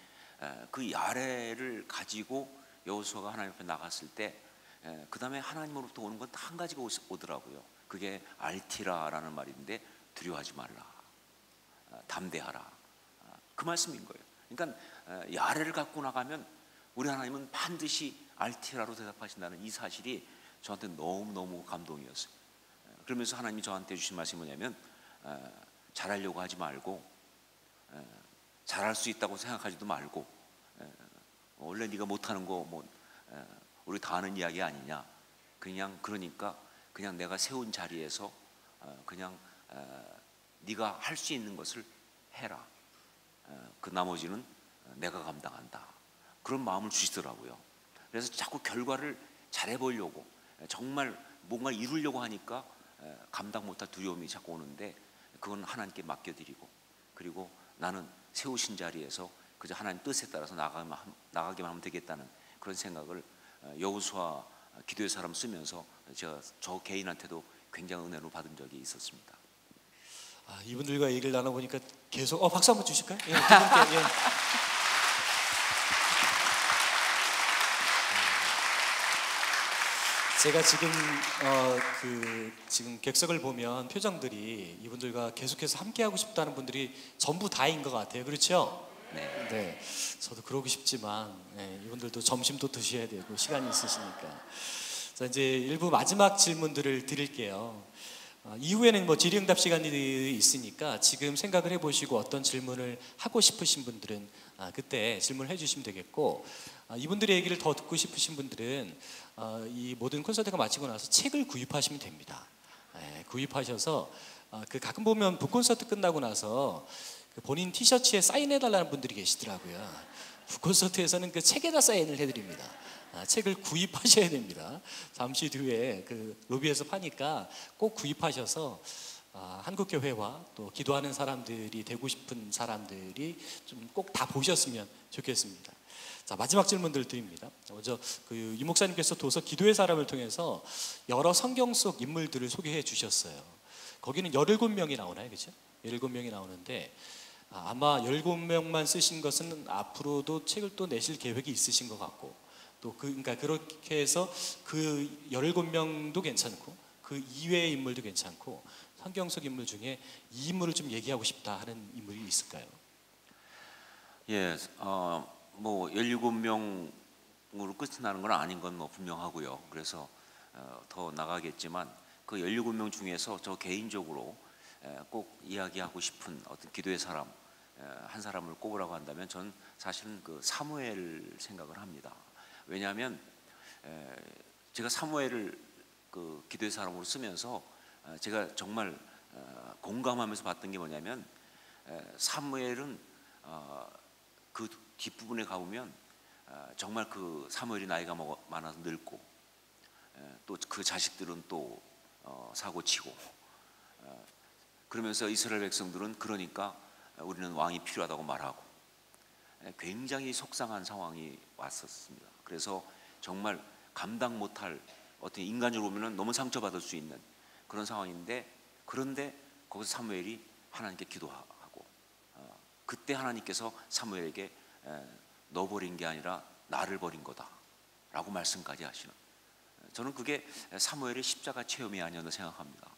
그 야레를 가지고 여호수아가 하나님 앞에 나갔을 때 그 다음에 하나님으로부터 오는 건 한 가지가 오더라고요. 그게 알티라라는 말인데 두려워하지 말라, 담대하라, 그 말씀인 거예요. 그러니까 야레를 갖고 나가면 우리 하나님은 반드시 알티라로 대답하신다는 이 사실이 저한테 너무너무 감동이었어요. 그러면서 하나님이 저한테 주신 말씀이 뭐냐면 잘하려고 하지 말고 잘할 수 있다고 생각하지도 말고 원래 네가 못하는 거 우리 다 아는 이야기 아니냐. 그러니까 그냥 내가 세운 자리에서 그냥 네가 할 수 있는 것을 해라. 그 나머지는 내가 감당한다. 그런 마음을 주시더라고요. 그래서 자꾸 결과를 잘해보려고 정말 뭔가 이루려고 하니까 감당 못할 두려움이 자꾸 오는데 그건 하나님께 맡겨드리고 그리고 나는 세우신 자리에서 그저 하나님 뜻에 따라서 나가기만 하면 되겠다는 그런 생각을 여호수아 기도의 사람 쓰면서 제가 저 개인한테도 굉장히 은혜로 받은 적이 있었습니다. 이분들과 얘기를 나눠보니까 계속 박수 한번 주실까요? 예, 두 분께, 예. 제가 지금 지금 객석을 보면 표정들이 이분들과 계속해서 함께하고 싶다는 분들이 전부 다인 것 같아요. 그렇죠? 네. 저도 그러고 싶지만 이분들도 점심도 드셔야 되고 시간이 있으시니까. 자, 이제 일부 마지막 질문들을 드릴게요. 이후에는 뭐 질의응답 시간이 있으니까 지금 생각을 해보시고 어떤 질문을 하고 싶으신 분들은 그때 질문을 해주시면 되겠고, 이분들의 얘기를 더 듣고 싶으신 분들은 이 모든 콘서트가 마치고 나서 책을 구입하시면 됩니다. 구입하셔서 가끔 보면 북콘서트 끝나고 나서 본인 티셔츠에 사인해달라는 분들이 계시더라고요. 북콘서트에서는 그 책에다 사인을 해드립니다. 책을 구입하셔야 됩니다. 잠시 뒤에 그 로비에서 파니까 꼭 구입하셔서 한국교회와 또 기도하는 사람들이 되고 싶은 사람들이 좀 꼭 다 보셨으면 좋겠습니다. 자, 마지막 질문들 드립니다. 먼저 이 목사님께서 도서 기도의 사람을 통해서 여러 성경 속 인물들을 소개해 주셨어요. 거기는 17명이 나오나요? 그렇죠? 17명이 나오는데 아마 17명만 쓰신 것은 앞으로도 책을 또 내실 계획이 있으신 것 같고, 또 그러니까 그렇게 해서 그 17명도 괜찮고 그 이외의 인물도 괜찮고 성경 속 인물 중에 이 인물을 좀 얘기하고 싶다 하는 인물이 있을까요? 예, 뭐 17명으로 끝이 나는 건 아닌 건 뭐 분명하고요. 그래서 더 나가겠지만 그 17명 중에서 저 개인적으로 꼭 이야기하고 싶은 어떤 기도의 사람 한 사람을 꼽으라고 한다면 전 사실은 그 사무엘 생각을 합니다. 왜냐하면 제가 사무엘을 그 기도의 사람으로 쓰면서 제가 정말 공감하면서 봤던 게 뭐냐면, 사무엘은 그 뒷부분에 가보면 정말 그 사무엘이 나이가 많아서 늙고 또 그 자식들은 또 사고치고 그러면서 이스라엘 백성들은 그러니까 우리는 왕이 필요하다고 말하고 굉장히 속상한 상황이 왔었습니다. 그래서 정말 감당 못할, 어떤 인간적으로 보면 너무 상처받을 수 있는 그런 상황인데, 그런데 거기서 사무엘이 하나님께 기도하고 그때 하나님께서 사무엘에게 너 버린 게 아니라 나를 버린 거다 라고 말씀까지 하시는, 저는 그게 사무엘의 십자가 체험이 아니었나 생각합니다.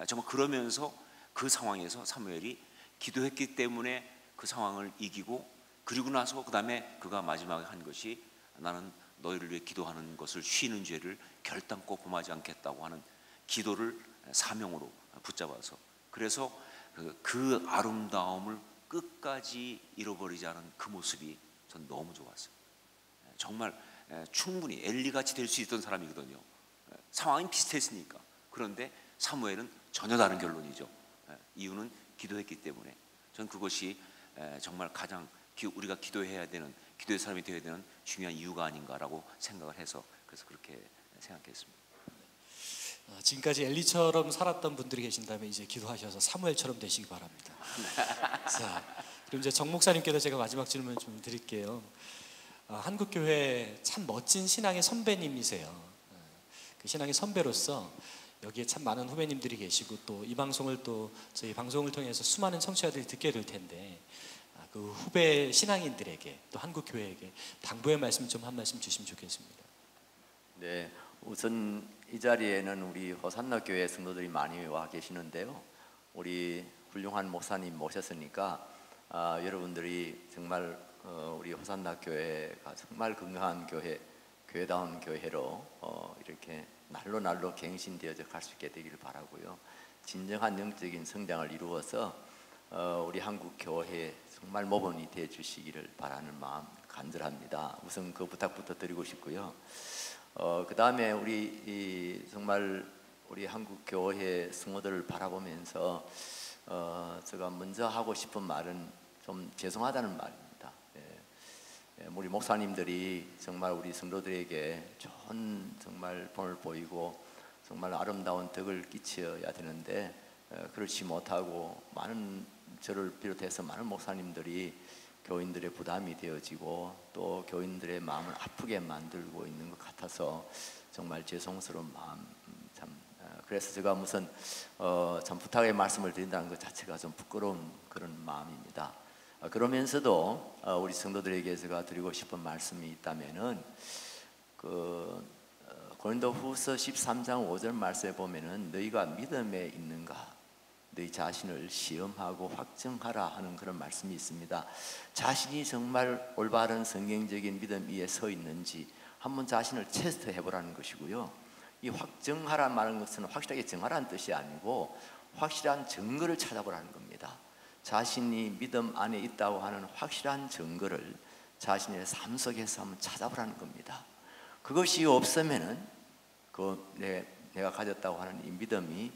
정말 그러면서 그 상황에서 사무엘이 기도했기 때문에 그 상황을 이기고, 그리고 나서 그 다음에 그가 마지막에 한 것이 나는 너희를 위해 기도하는 것을 쉬는 죄를 결단코 범하지 않겠다고 하는 기도를 사명으로 붙잡아서, 그래서 그 아름다움을 끝까지 잃어버리지 않은 그 모습이 전 너무 좋았어요. 정말 충분히 엘리같이 될 수 있던 사람이거든요. 상황이 비슷했으니까. 그런데 사무엘은 전혀 다른 결론이죠. 이유는 기도했기 때문에. 전 그것이 정말 가장 우리가 기도해야 되는, 기도의 사람이 되어야 되는 중요한 이유가 아닌가라고 생각을 해서, 그래서 그렇게 생각했습니다. 지금까지 엘리처럼 살았던 분들이 계신다면 이제 기도하셔서 사무엘처럼 되시기 바랍니다. 자, 그럼 이제 정 목사님께도 제가 마지막 질문 좀 드릴게요. 한국교회 참 멋진 신앙의 선배님이세요. 그 신앙의 선배로서 여기에 참 많은 후배님들이 계시고 또 이 방송을 또 저희 방송을 통해서 수많은 청취자들이 듣게 될 텐데, 그 후배 신앙인들에게 또 한국교회에게 당부의 말씀 좀 한 말씀 주시면 좋겠습니다. 네, 우선 이 자리에는 우리 호산나 교회 성도들이 많이 와 계시는데요. 우리 훌륭한 목사님 모셨으니까 여러분들이 정말 우리 호산나 교회가 정말 건강한 교회, 교회다운 교회로 이렇게 날로 갱신되어져 갈 수 있게 되기를 바라고요. 진정한 영적인 성장을 이루어서 우리 한국 교회에 정말 모범이 되어 주시기를 바라는 마음 간절합니다. 우선 그 부탁부터 드리고 싶고요. 그 다음에 우리 정말 우리 한국 교회 성도들을 바라보면서 제가 먼저 하고 싶은 말은 좀 죄송하다는 말입니다. 우리 목사님들이 정말 우리 성도들에게 좋은 정말 본을 보이고 정말 아름다운 덕을 끼쳐야 되는데 그렇지 못하고 많은, 저를 비롯해서 많은 목사님들이 교인들의 부담이 되어지고 또 교인들의 마음을 아프게 만들고 있는 것 같아서 정말 죄송스러운 마음 참 그래서 제가 무슨 참 부탁의 말씀을 드린다는 것 자체가 좀 부끄러운 그런 마음입니다. 그러면서도 우리 성도들에게 제가 드리고 싶은 말씀이 있다면은 고린도후서 13장 5절 말씀에 보면은 너희가 믿음에 있는가 너희 자신을 시험하고 확증하라 하는 그런 말씀이 있습니다. 자신이 정말 올바른 성경적인 믿음 위에 서 있는지 한번 자신을 테스트 해보라는 것이고요. 이 확증하라 말하는 것은 확실하게 정하라는 뜻이 아니고 확실한 증거를 찾아보라는 겁니다. 자신이 믿음 안에 있다고 하는 확실한 증거를 자신의 삶 속에서 한번 찾아보라는 겁니다. 그것이 없으면은 내가 가졌다고 하는 이 믿음이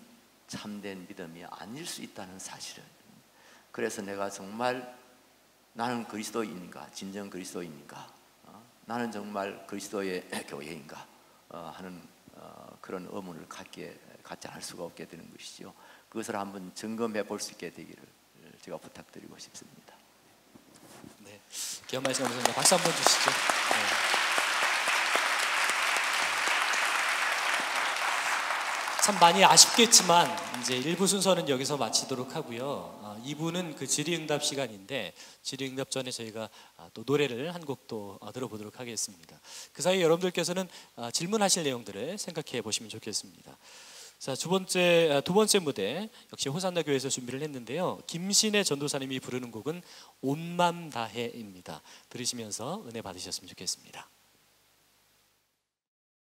참된 믿음이 아닐 수 있다는 사실을. 그래서 내가 정말 나는 그리스도인인가, 진정 그리스도인인가, 나는 정말 그리스도의 교회인가 하는 그런 의문을 갖지 않을 수가 없게 되는 것이죠. 그것을 한번 점검해 볼 수 있게 되기를 제가 부탁드리고 싶습니다. 네, 귀한 말씀 감사합니다. 박수 한번 주시죠. 네. 참 많이 아쉽겠지만 이제 1부 순서는 여기서 마치도록 하고요. 2부는 그 질의응답 시간인데 질의응답 전에 저희가 또 노래를 한 곡 또 들어보도록 하겠습니다. 그 사이 여러분들께서는 질문하실 내용들을 생각해 보시면 좋겠습니다. 자, 두 번째 무대 역시 호산나 교회에서 준비를 했는데요. 김신혜 전도사님이 부르는 곡은 온 맘 다해입니다. 들으시면서 은혜 받으셨으면 좋겠습니다.